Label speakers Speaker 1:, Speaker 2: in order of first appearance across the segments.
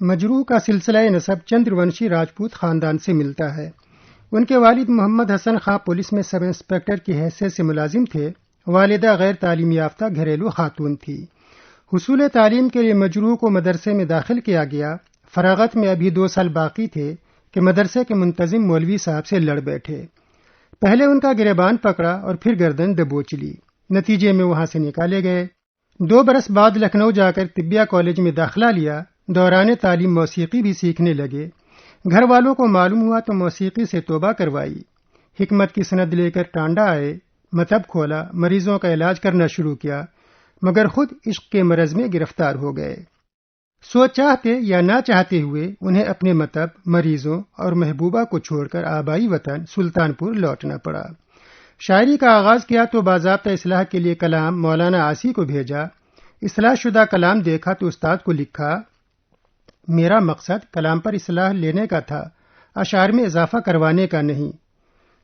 Speaker 1: مجروح کا سلسلہ نسب چندرونشی راجپوت خاندان سے ملتا ہے۔ ان کے والد محمد حسن خان پولیس میں سب انسپکٹر کی حیثیت سے ملازم تھے۔ والدہ غیر تعلیم یافتہ گھریلو خاتون تھی۔ حصول تعلیم کے لیے مجروح کو مدرسے میں داخل کیا گیا۔ فراغت میں ابھی 2 سال باقی تھے کہ مدرسے کے منتظم مولوی صاحب سے لڑ بیٹھے۔ پہلے ان کا گریبان پکڑا اور پھر گردن دبوچ لی۔ نتیجے میں وہاں سے نکالے گئے۔ 2 برس بعد لکھنؤ جا کر طبیہ کالج میں داخلہ لیا۔ دوران تعلیم موسیقی بھی سیکھنے لگے۔ گھر والوں کو معلوم ہوا تو موسیقی سے توبہ کروائی۔ حکمت کی سند لے کر ٹانڈا آئے، مطب کھولا، مریضوں کا علاج کرنا شروع کیا، مگر خود عشق کے مرض میں گرفتار ہو گئے۔ سو چاہتے یا نہ چاہتے ہوئے انہیں اپنے مطب، مریضوں اور محبوبہ کو چھوڑ کر آبائی وطن سلطان پور لوٹنا پڑا۔ شاعری کا آغاز کیا تو باضابطہ اصلاح کے لیے کلام مولانا عاصی کو بھیجا۔ اصلاح شدہ کلام دیکھا تو استاد کو لکھا، میرا مقصد کلام پر اصلاح لینے کا تھا، اشعار میں اضافہ کروانے کا نہیں۔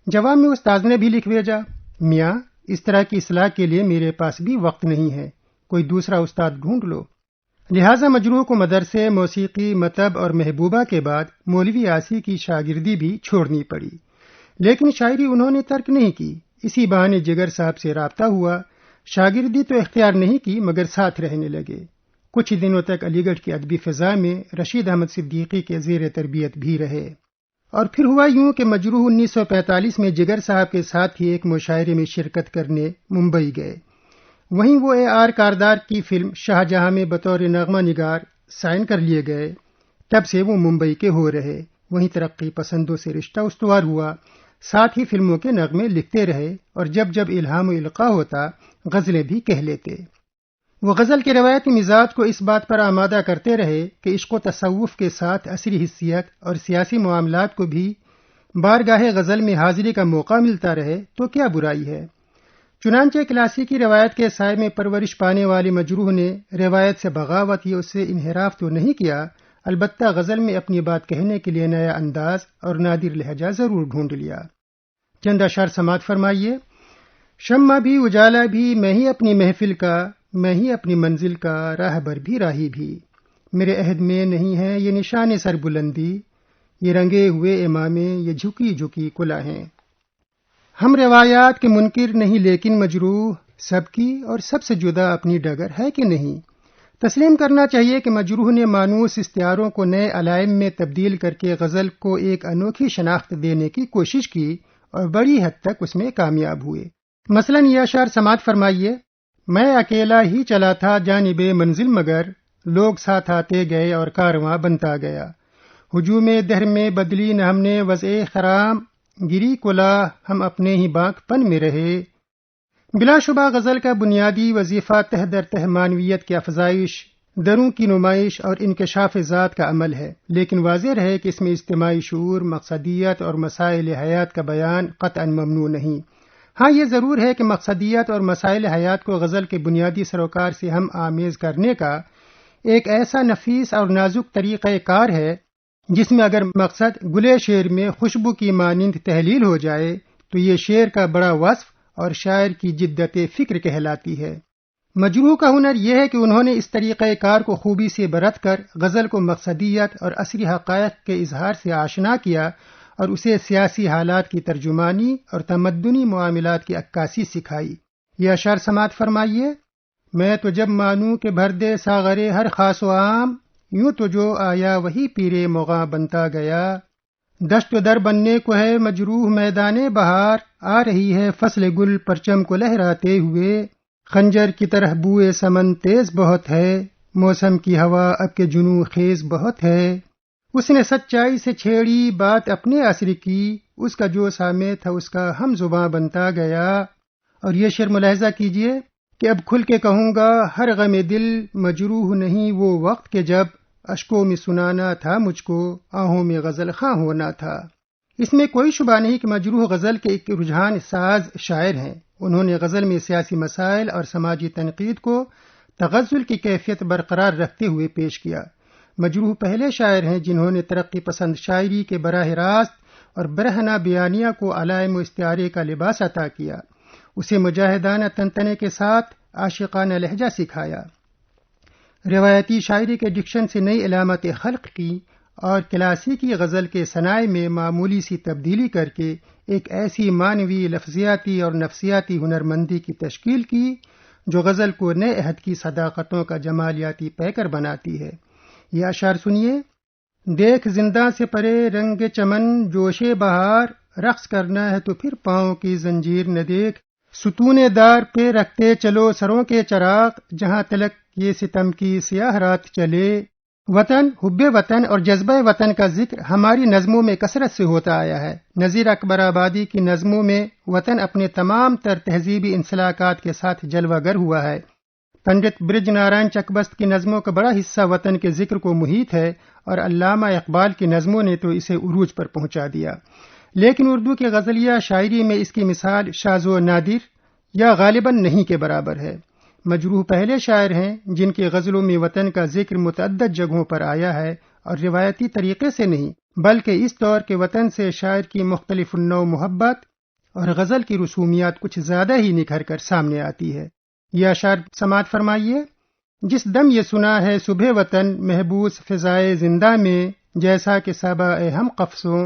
Speaker 1: جواب میں استاد نے بھی لکھ بھیجا، میاں اس طرح کی اصلاح کے لیے میرے پاس بھی وقت نہیں ہے، کوئی دوسرا استاد ڈھونڈ لو۔ لہٰذا مجروح کو مدرسے، موسیقی، مطب اور محبوبہ کے بعد مولوی عاصی کی شاگردی بھی چھوڑنی پڑی، لیکن شاعری انہوں نے ترک نہیں کی۔ اسی بہانے جگر صاحب سے رابطہ ہوا۔ شاگردی تو اختیار نہیں کی مگر ساتھ رہنے لگے۔ کچھ دنوں تک علی گڑھ کی ادبی فضا میں رشید احمد صدیقی کے زیر تربیت بھی رہے، اور پھر ہوا یوں کہ مجروح 1945 میں جگر صاحب کے ساتھ ہی ایک مشاعرے میں شرکت کرنے ممبئی گئے۔ وہیں وہ AR کاردار کی فلم شاہ جہاں میں بطور نغمہ نگار سائن کر لیے گئے۔ تب سے وہ ممبئی کے ہو رہے، وہیں ترقی پسندوں سے رشتہ استوار ہوا، ساتھ ہی فلموں کے نغمے لکھتے رہے، اور جب جب الہام و القاء ہوتا غزلیں بھی کہہ لیتے۔ وہ غزل کے روایتی مزاج کو اس بات پر آمادہ کرتے رہے کہ عشق و تصوف کے ساتھ عصری حسیت اور سیاسی معاملات کو بھی بارگاہ غزل میں حاضری کا موقع ملتا رہے تو کیا برائی ہے۔ چنانچہ کلاسیکی روایت کے سائے میں پرورش پانے والے مجروح نے روایت سے بغاوت یا اس سے انحراف تو نہیں کیا، البتہ غزل میں اپنی بات کہنے کے لیے نیا انداز اور نادر لہجہ ضرور ڈھونڈ لیا۔ چند اشعار سماعت فرمائیے۔ شمع بھی اجالا بھی میں ہی اپنی محفل کا، میں ہی اپنی منزل کا راہبر بھی راہی بھی، میرے عہد میں نہیں ہے یہ نشان سر بلندی، یہ رنگے ہوئے امامے، یہ جھکی جھکی کلاہیں۔ ہم روایات کے منکر نہیں لیکن مجروح سب کی اور سب سے جدا اپنی ڈگر ہے کہ نہیں۔ تسلیم کرنا چاہیے کہ مجروح نے مانوس استعاروں کو نئے علائم میں تبدیل کر کے غزل کو ایک انوکھی شناخت دینے کی کوشش کی اور بڑی حد تک اس میں کامیاب ہوئے۔ مثلاً یہ اشعار سماعت فرمائیے۔ میں اکیلا ہی چلا تھا جانب منزل مگر، لوگ ساتھ آتے گئے اور کارواں بنتا گیا، ہجوم دہر میں بدلی نہ ہم نے وضع خرام، گری کلاه ہم اپنے ہی بانک پن میں رہے۔ بلا شبہ غزل کا بنیادی وظیفہ تہ در تہ معنویت کی افزائش، دروں کی نمائش اور انکشاف ذات کا عمل ہے، لیکن واضح رہے کہ اس میں اجتماعی شعور، مقصدیت اور مسائل حیات کا بیان قطعا ممنوع نہیں۔ ہاں یہ ضرور ہے کہ مقصدیت اور مسائل حیات کو غزل کے بنیادی سروکار سے ہم آمیز کرنے کا ایک ایسا نفیس اور نازک طریقہ کار ہے جس میں اگر مقصد گلے شعر میں خوشبو کی مانند تحلیل ہو جائے تو یہ شعر کا بڑا وصف اور شاعر کی جدت فکر کہلاتی ہے۔ مجروح کا ہنر یہ ہے کہ انہوں نے اس طریقہ کار کو خوبی سے برت کر غزل کو مقصدیت اور عصری حقائق کے اظہار سے آشنا کیا اور اسے سیاسی حالات کی ترجمانی اور تمدنی معاملات کی عکاسی سکھائی۔ یہ اشعار سماعت فرمائیے۔ میں تو جب مانوں کہ بھر دے ساغرے ہر خاص و عام، یوں تو جو آیا وہی پیرے مغاں بنتا گیا، دشت و در بننے کو ہے مجروح میدان بہار، آ رہی ہے فصل گل پرچم کو لہراتے ہوئے، خنجر کی طرح بوئے سمن تیز بہت ہے، موسم کی ہوا اب کے جنوں خیز بہت ہے۔ اس نے سچائی سے چھیڑی بات اپنے عصر کی، اس کا جو سامع تھا اس کا ہم زباں بنتا گیا۔ اور یہ شعر ملاحظہ کیجئے کہ اب کھل کے کہوں گا ہر غم دل مجروح نہیں وہ وقت کے جب اشکوں میں سنانا تھا مجھ کو، آہوں میں غزل خواں ہونا تھا۔ اس میں کوئی شبہ نہیں کہ مجروح غزل کے ایک رجحان ساز شاعر ہیں۔ انہوں نے غزل میں سیاسی مسائل اور سماجی تنقید کو تغزل کی کیفیت برقرار رکھتے ہوئے پیش کیا۔ مجروح پہلے شاعر ہیں جنہوں نے ترقی پسند شاعری کے براہ راست اور برہنہ بیانیہ کو علائم و استعارے کا لباس عطا کیا، اسے مجاہدانہ تنتنے کے ساتھ عاشقانہ لہجہ سکھایا۔ روایتی شاعری کے ڈکشن سے نئی علامت خلق کی اور کلاسیکی غزل کے صنائع میں معمولی سی تبدیلی کر کے ایک ایسی معنوی، لفظیاتی اور نفسیاتی ہنرمندی کی تشکیل کی جو غزل کو نئے عہد کی صداقتوں کا جمالیاتی پیکر بناتی ہے۔ یہ اشعار سنیے: دیکھ زندہ سے پرے رنگ چمن، جوش بہار، رقص کرنا ہے تو پھر پاؤں کی زنجیر نہ دیکھ، ستون دار پہ رکھتے چلو سروں کے چراغ، جہاں تلک یہ ستم کی سیاہ رات چلے۔ وطن، حب وطن اور جذبہ وطن کا ذکر ہماری نظموں میں کثرت سے ہوتا آیا ہے۔ نذیر اکبر آبادی کی نظموں میں وطن اپنے تمام تر تہذیبی انسلاکات کے ساتھ جلوہ گر ہوا ہے۔ پنڈت برج نارائن چکبست کی نظموں کا بڑا حصہ وطن کے ذکر کو محیط ہے، اور علامہ اقبال کی نظموں نے تو اسے عروج پر پہنچا دیا۔ لیکن اردو کی غزلیہ شاعری میں اس کی مثال شاذ و نادر یا غالباً نہیں کے برابر ہے۔ مجروح پہلے شاعر ہیں جن کی غزلوں میں وطن کا ذکر متعدد جگہوں پر آیا ہے، اور روایتی طریقے سے نہیں بلکہ اس طور کے وطن سے شاعر کی مختلف النوع محبت اور غزل کی رسومیات کچھ زیادہ ہی نکھر کر سامنے آتی ہے۔ یہ اشعار سماعت فرمائیے: جس دم یہ سنا ہے صبح وطن، محبوس فضائے زندہ میں، جیسا کہ صبا ہم قفصوں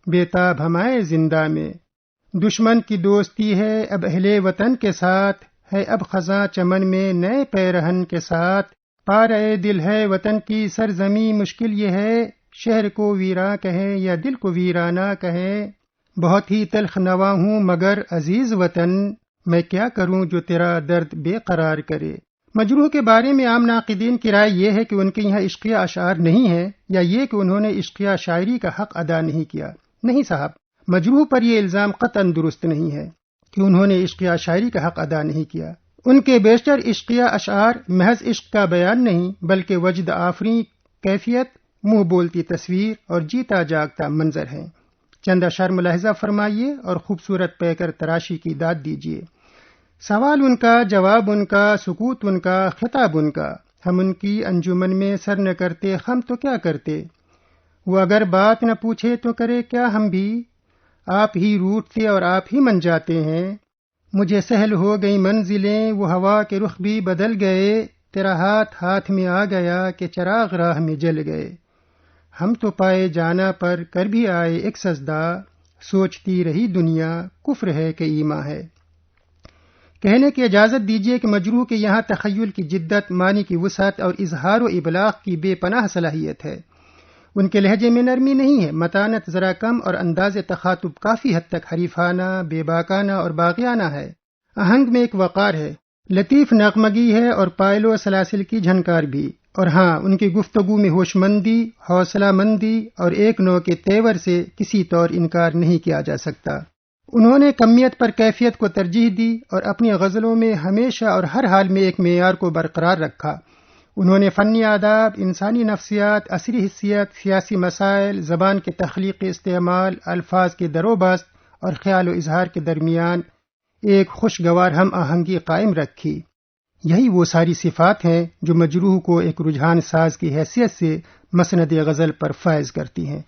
Speaker 1: بےتاب ہمائے زندہ میں۔ دشمن کی دوستی ہے اب اہل وطن کے ساتھ، ہے اب خزاں چمن میں نئے پیرہن کے ساتھ۔ پارے دل ہے وطن کی سرزمی، مشکل یہ ہے شہر کو ویراں کہیں یا دل کو ویرانہ کہیں۔ بہت ہی تلخ نوا ہوں مگر عزیز وطن، میں کیا کروں جو تیرا درد بے قرار کرے۔ مجروح کے بارے میں عام ناقدین کی رائے یہ ہے کہ ان کے یہاں عشقیہ اشعار نہیں ہیں، یا یہ کہ انہوں نے عشقیہ شاعری کا حق ادا نہیں کیا۔ نہیں صاحب، مجروح پر یہ الزام قطعاً درست نہیں ہے کہ انہوں نے عشقیہ شاعری کا حق ادا نہیں کیا۔ ان کے بیشتر عشقیہ اشعار محض عشق کا بیان نہیں بلکہ وجد آفریں کیفیت، منہ بولتی تصویر اور جیتا جاگتا منظر ہیں۔ چند اشعار ملاحظہ فرمائیے اور خوبصورت پیکر تراشی کی داد دیجیے۔ سوال ان کا، جواب ان کا، سکوت ان کا، خطاب ان کا، ہم ان کی انجمن میں سر نہ کرتے ہم تو کیا کرتے۔ وہ اگر بات نہ پوچھے تو کرے کیا ہم بھی، آپ ہی روٹتے اور آپ ہی من جاتے ہیں۔ مجھے سہل ہو گئی منزلیں، وہ ہوا کے رخ بھی بدل گئے، تیرا ہاتھ ہاتھ میں آ گیا کہ چراغ راہ میں جل گئے۔ ہم تو پائے جانا پر کر بھی آئے ایک سجدہ، سوچتی رہی دنیا کفر ہے کہ ایمان ہے۔ کہنے کی اجازت دیجیے کہ مجروح کے یہاں تخیل کی جدت، معنی کی وسعت اور اظہار و ابلاغ کی بے پناہ صلاحیت ہے۔ ان کے لہجے میں نرمی نہیں ہے، متانت ذرا کم اور انداز تخاطب کافی حد تک حریفانہ، بے باکانہ اور باغیانہ ہے۔ آہنگ میں ایک وقار ہے، لطیف نغمگی ہے اور پائل و سلاسل کی جھنکار بھی، اور ہاں ان کی گفتگو میں ہوش مندی، حوصلہ مندی اور ایک نوع کے تیور سے کسی طور انکار نہیں کیا جا سکتا۔ انہوں نے کمیت پر کیفیت کو ترجیح دی اور اپنی غزلوں میں ہمیشہ اور ہر حال میں ایک معیار کو برقرار رکھا۔ انہوں نے فنی آداب، انسانی نفسیات، عصری حسیت، سیاسی مسائل، زبان کے تخلیقی استعمال، الفاظ کی در و بست اور خیال و اظہار کے درمیان ایک خوشگوار ہم آہنگی قائم رکھی۔ یہی وہ ساری صفات ہیں جو مجروح کو ایک رجحان ساز کی حیثیت سے مسند غزل پر فائز کرتی ہیں۔